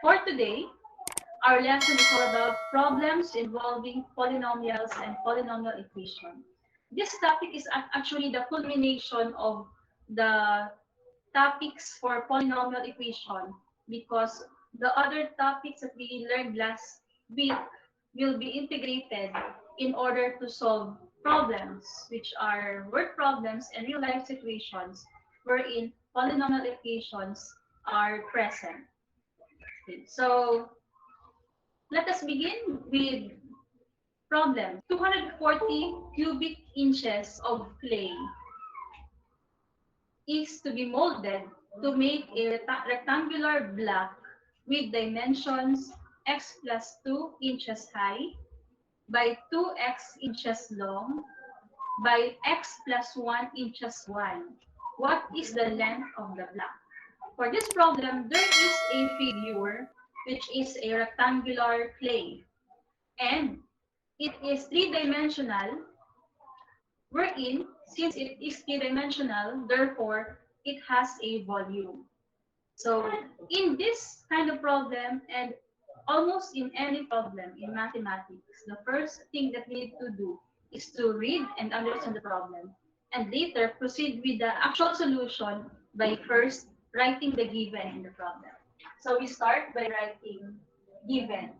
For today, our lesson is all about problems involving polynomials and polynomial equation. This topic is actually the culmination of the topics for polynomial equation because the other topics that we learned last week will be integrated in order to solve problems, which are word problems and real life situations wherein polynomial equations are present. So let us begin with problem. 240 cubic inches of clay is to be molded to make a rectangular block with dimensions x plus 2 inches high by 2x inches long by x plus 1 inches wide. What is the length of the block? For this problem, there is a figure which is a rectangular clay and it is three-dimensional wherein since it is three-dimensional, therefore it has a volume. So in this kind of problem and almost in any problem in mathematics, the first thing that we need to do is to read and understand the problem and later proceed with the actual solution by first writing the given in the problem. So we start by writing given.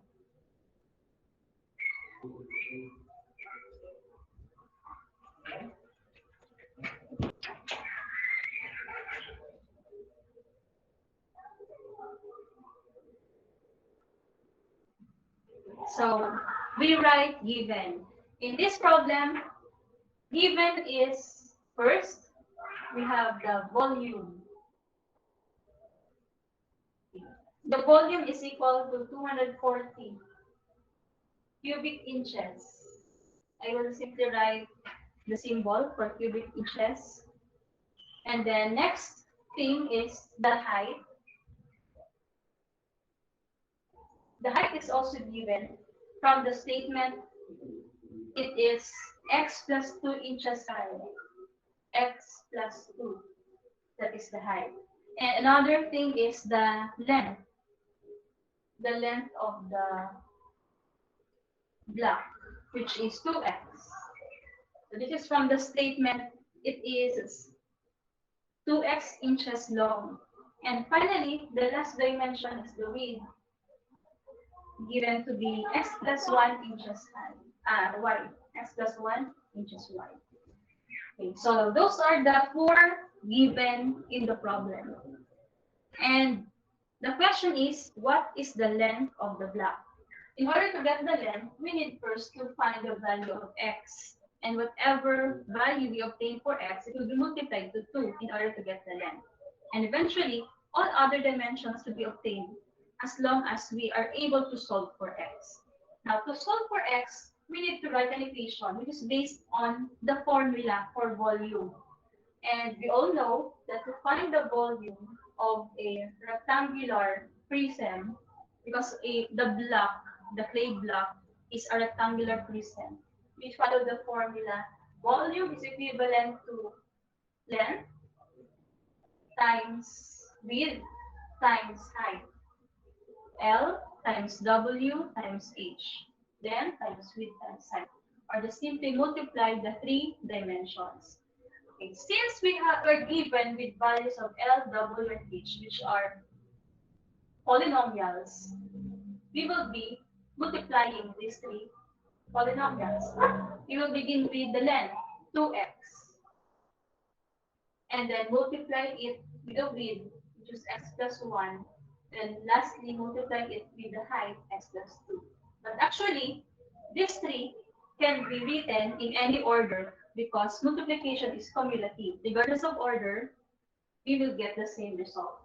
So we write given. In this problem, given is first, we have the volume. The volume is equal to 240 cubic inches. I will simply write the symbol for cubic inches. And then next thing is the height. The height is also given from the statement. It is x plus 2 inches high. X plus 2. That is the height. And another thing is the length. The length of the block, which is 2x. So this is from the statement. It is 2x inches long. And finally, the last dimension is the width, given to be x plus 1 inches wide. X plus 1 inches wide. Okay, so those are the four given in the problem. And the question is, what is the length of the block? In order to get the length, we need first to find the value of x. And whatever value we obtain for x, it will be multiplied to 2 in order to get the length. And eventually, all other dimensions will be obtained as long as we are able to solve for x. Now, to solve for x, we need to write an equation which is based on the formula for volume. And we all know that to find the volume of a rectangular prism, because the block, the clay block, is a rectangular prism, we follow the formula. Volume is equivalent to length times width times height. L times W times H. Then times width times height. Or just simply multiply the three dimensions. Okay. Since we are given with values of L, W, and H, which are polynomials, we will be multiplying these three polynomials. We will begin with the length, 2x. And then multiply it with the width, which is x plus 1. Then lastly, multiply it with the height, x plus 2. But actually, these three can be written in any order because multiplication is cumulative. Regardless of order, we will get the same result.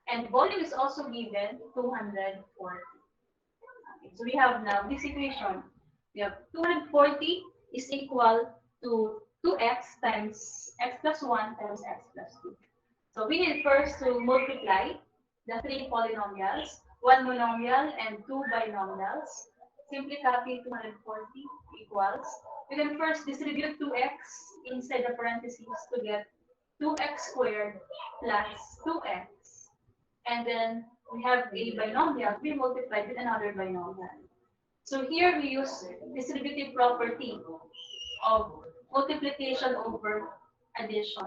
And volume is also given 240. Okay, so we have now this equation. We have 240 is equal to 2x times x plus 1 times x plus 2. So we need first to multiply the three polynomials, one monomial and two binomials. Simply copy 240 equals. We can first distribute 2x inside the parentheses to get 2x squared plus 2x. And then we have a binomial, we multiply with another binomial. So here we use distributive property of multiplication over addition.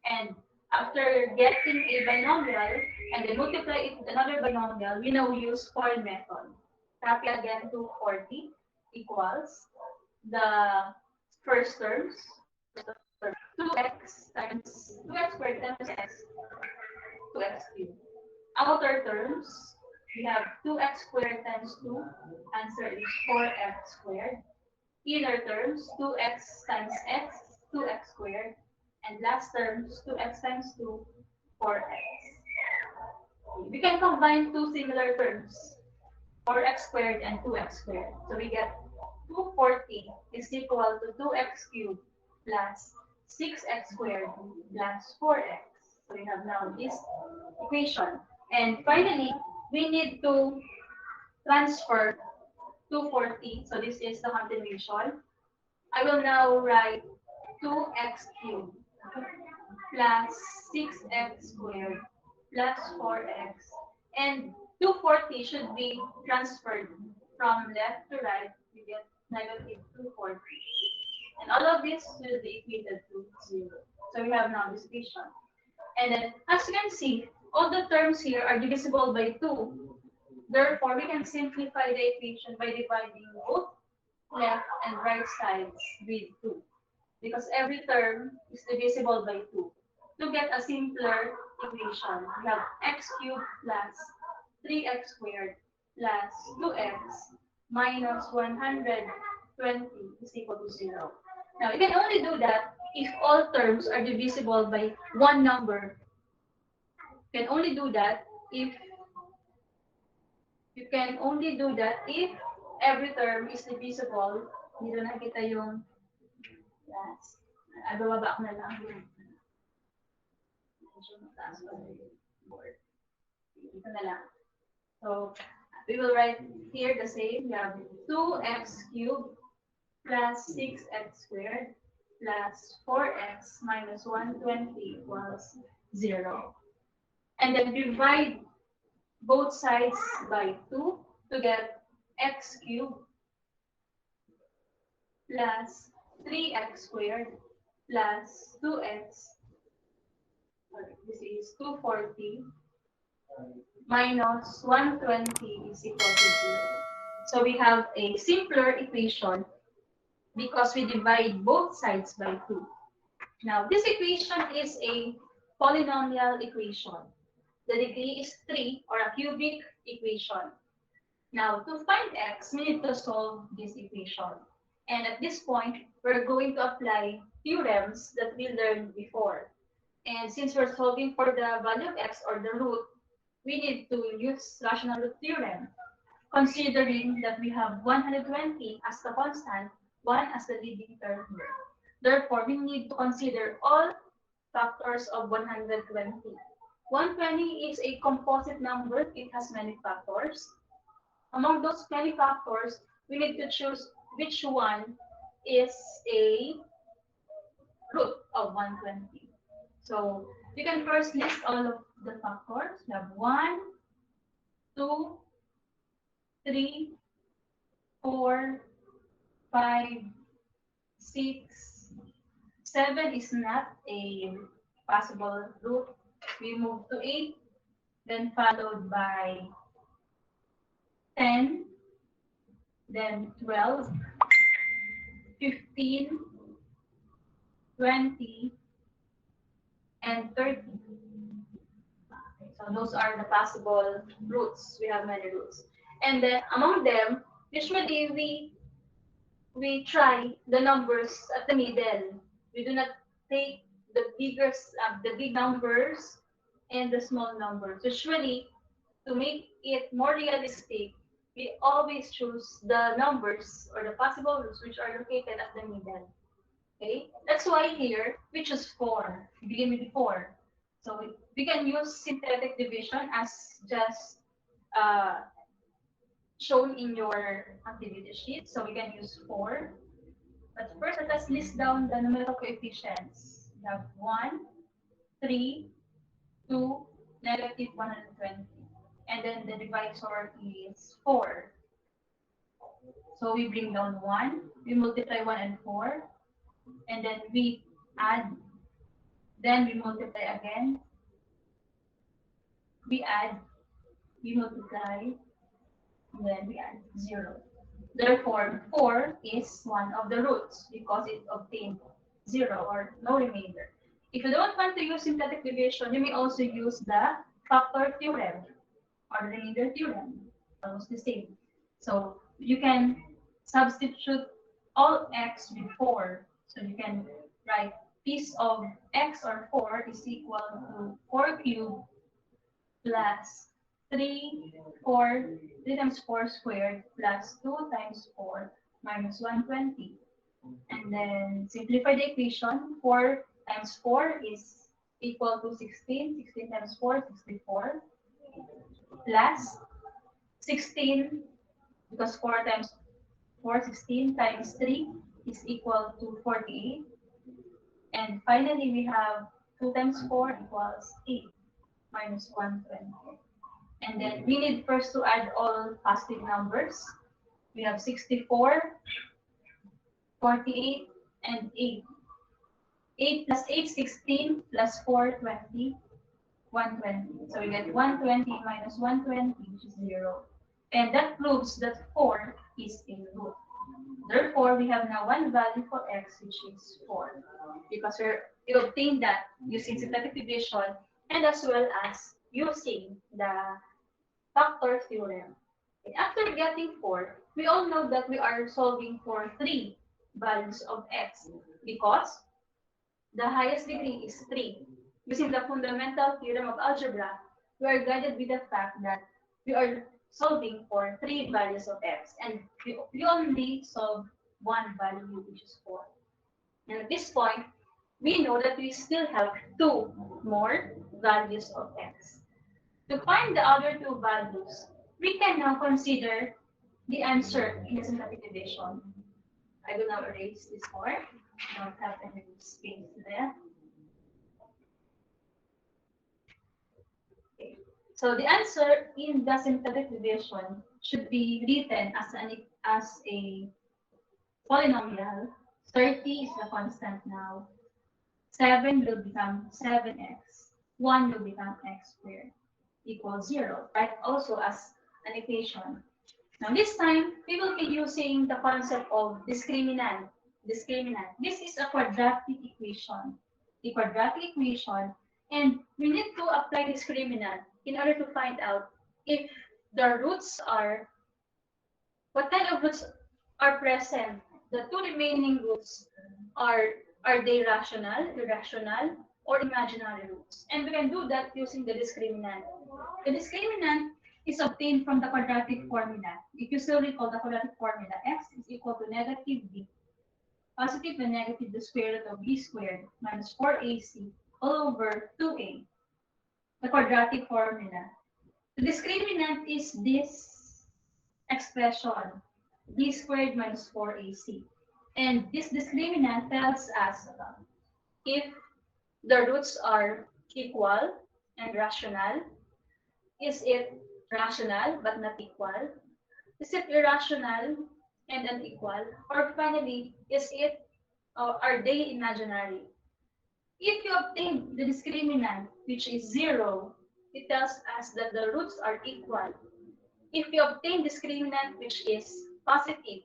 And after getting a binomial and then multiply it with another binomial, we now use FOR method. Copy again to 40 equals the first terms, 2x times 2x squared times x, 2x cubed. Outer terms, we have 2x squared times 2, answer is 4x squared. Inner terms, 2x times x, 2x squared. And last terms, 2x times 2, 4x. We can combine two similar terms, 4x squared and 2x squared. So we get 240 is equal to 2x cubed plus 6x squared plus 4x. So we have now this equation. And finally, we need to transfer 240. So this is the continuation. I will now write 2x cubed plus 6x squared plus 4x. And 240 should be transferred from left to right. We get negative 240. And all of this will be equated to 0. So we have now this equation. And then, as you can see, all the terms here are divisible by 2. Therefore, we can simplify the equation by dividing both left and right sides with 2. Because every term is divisible by 2. To get a simpler equation, we have x cubed plus 3x squared plus 2x minus 120 is equal to 0. Now, you can only do that if all terms are divisible by one number. You can only do that if every term is divisible. Dito nakita yung last. Bababa ko na lang. Medyo mataas pa yung board. Dito na lang. So, we will write here the same. We have 2x cubed plus 6x squared plus 4x minus 120 equals 0. And then divide both sides by 2 to get x cubed plus 3x squared plus 2x. This is 240 minus 120 is equal to 0. So we have a simpler equation because we divide both sides by 2. Now, this equation is a polynomial equation. The degree is 3 or a cubic equation. Now, to find x, we need to solve this equation. And at this point, we're going to apply theorems that we learned before. And since we're solving for the value of x or the root, we need to use rational root theorem, considering that we have 120 as the constant, 1 as the leading term here. Therefore, we need to consider all factors of 120. 120 is a composite number. It has many factors. Among those many factors, we need to choose which one is a root of 120. So we can first list all of the factors. We have 1, 2, 3, 4, 5, 6, 7 is not a possible root. We move to 8, then followed by 10, then 12, 15, 20, and 30. So those are the possible roots. We have many roots. And then among them, usually we try the numbers at the middle. We do not take the big numbers and the small numbers. Usually, to make it more realistic, we always choose the numbers or the possible roots which are located at the middle. Okay, that's why here we choose 4. We begin with 4. So we can use synthetic division as just shown in your activity sheet. So we can use 4. But first, let us list down the numerical coefficients. We have 1, 3, 2, negative 120. and then the divisor is 4. So we bring down 1, we multiply 1 and 4, and then we add, then we multiply again, we add, we multiply, and then we add 0. Therefore, 4 is one of the roots because it obtained 0 or no remainder. If you don't want to use synthetic division, you may also use the factor theorem or the remainder theorem, almost the same. So you can substitute all x with 4. So you can write piece of x or 4 is equal to 4 cubed plus 3 times 4 squared plus 2 times 4 minus 120. And then simplify the equation. 4 times 4 is equal to 16. 16 times 4, 64. Plus 16, because 4 times 4, 16 times 3 is equal to 48. And finally, we have 2 times 4 equals 8 minus 120. And then we need first to add all positive numbers. We have 64, 48, and 8. 8 plus 8, 16, plus 4, 20, 120. So we get 120 minus 120, which is 0. And that proves that 4 is a root. Therefore, we have now one value for x, which is 4. Because we obtained that using synthetic division and as well as using the factor theorem. And after getting 4, we all know that we are solving for 3 values of x because the highest degree is 3. Using the fundamental theorem of algebra, we are guided with the fact that we are solving for 3 values of x, and we only solve one value, which is 4. And at this point, we know that we still have 2 more values of x. To find the other 2 values, we can now consider the answer in the synthetic division. I will now erase this part. I don't have any space there. Okay. So the answer in the synthetic division should be written as a polynomial. 30 is the constant now. 7 will become 7x. 1 will become x squared equals 0, right? Also as an equation. Now this time, we will be using the concept of discriminant. This is a quadratic equation. The quadratic equation, and we need to apply discriminant in order to find out if the roots are, what kind of roots are present. The 2 remaining roots are they rational, irrational, or imaginary roots? And we can do that using the discriminant. The discriminant is obtained from the quadratic formula. If you still recall the quadratic formula, x is equal to negative b, positive and negative the square root of b squared minus 4ac all over 2a, the quadratic formula. The discriminant is this expression, b squared minus 4ac. And this discriminant tells us if the roots are equal and rational. Is it rational but not equal? Is it irrational and unequal? Or finally, is it are they imaginary? If you obtain the discriminant, which is 0, it tells us that the roots are equal. If you obtain discriminant, which is positive,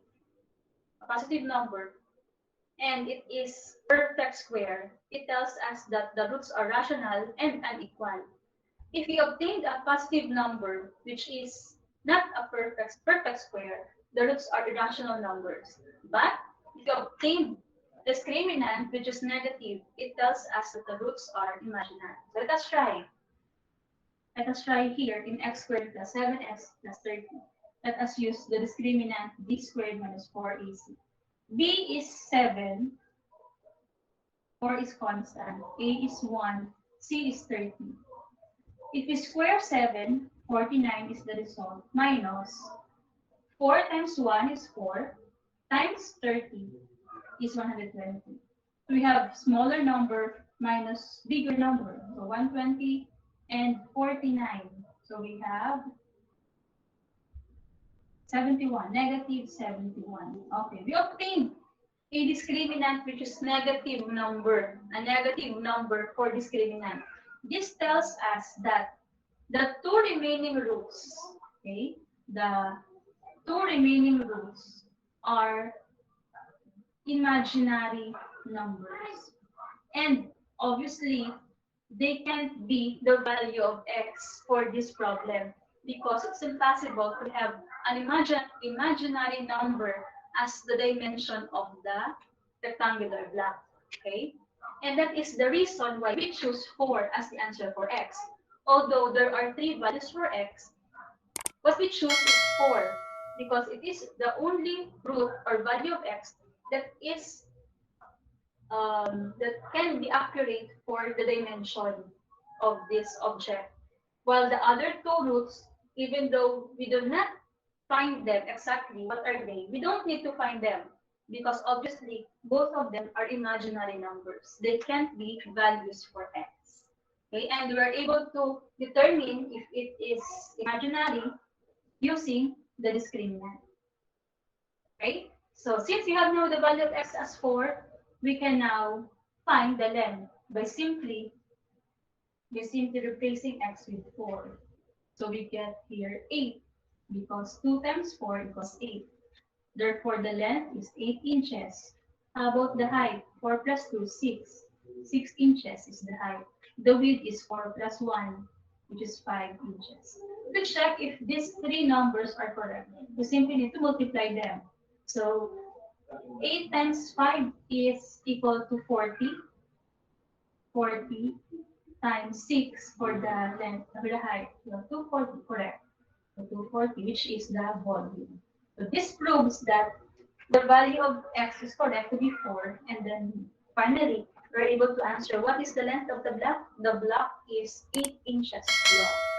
a positive number, and it is perfect square, it tells us that the roots are rational and unequal. If you obtained a positive number, which is not a perfect square, the roots are irrational numbers. But if you obtained discriminant, which is negative, it tells us that the roots are imaginary. So let us try. Let us try here in x squared plus 7x plus 30. Let us use the discriminant b squared minus 4ac. B is 7, 4 is constant, a is 1, c is 30. If we square 7, 49 is the result, minus 4 times 1 is 4, times 30 is 120. We have smaller number minus bigger number, so 120 and 49. So we have 71, negative 71. Okay, we obtained a discriminant which is negative number, a negative number for discriminant. This tells us that the two remaining roots, okay, the two remaining roots are imaginary numbers. And obviously, they can't be the value of x for this problem because it's impossible to have an imaginary number as the dimension of the rectangular block. Okay? And that is the reason why we choose 4 as the answer for x. Although there are 3 values for x, what we choose is 4 because it is the only root or value of x that is that can be accurate for the dimension of this object. While the other two roots, even though we do not find them exactly, what are they? We don't need to find them because obviously both of them are imaginary numbers. They can't be values for x. Okay, and we are able to determine if it is imaginary using the discriminant. Right? So since we have now the value of x as 4, we can now find the length by simply replacing x with 4. So we get here 8 because 2 times 4 equals 8. Therefore, the length is 8 inches. How about the height? 4 plus 2, 6. 6 inches is the height. The width is 4 plus 1, which is 5 inches. To check if these three numbers are correct, we simply need to multiply them. So 8 times 5 is equal to 40. 40 times 6 for the length of the height. So 240, correct. So 240, which is the volume. So this proves that the value of x is correct to be 4. And then finally, we're able to answer what is the length of the block. The block is 8 inches long.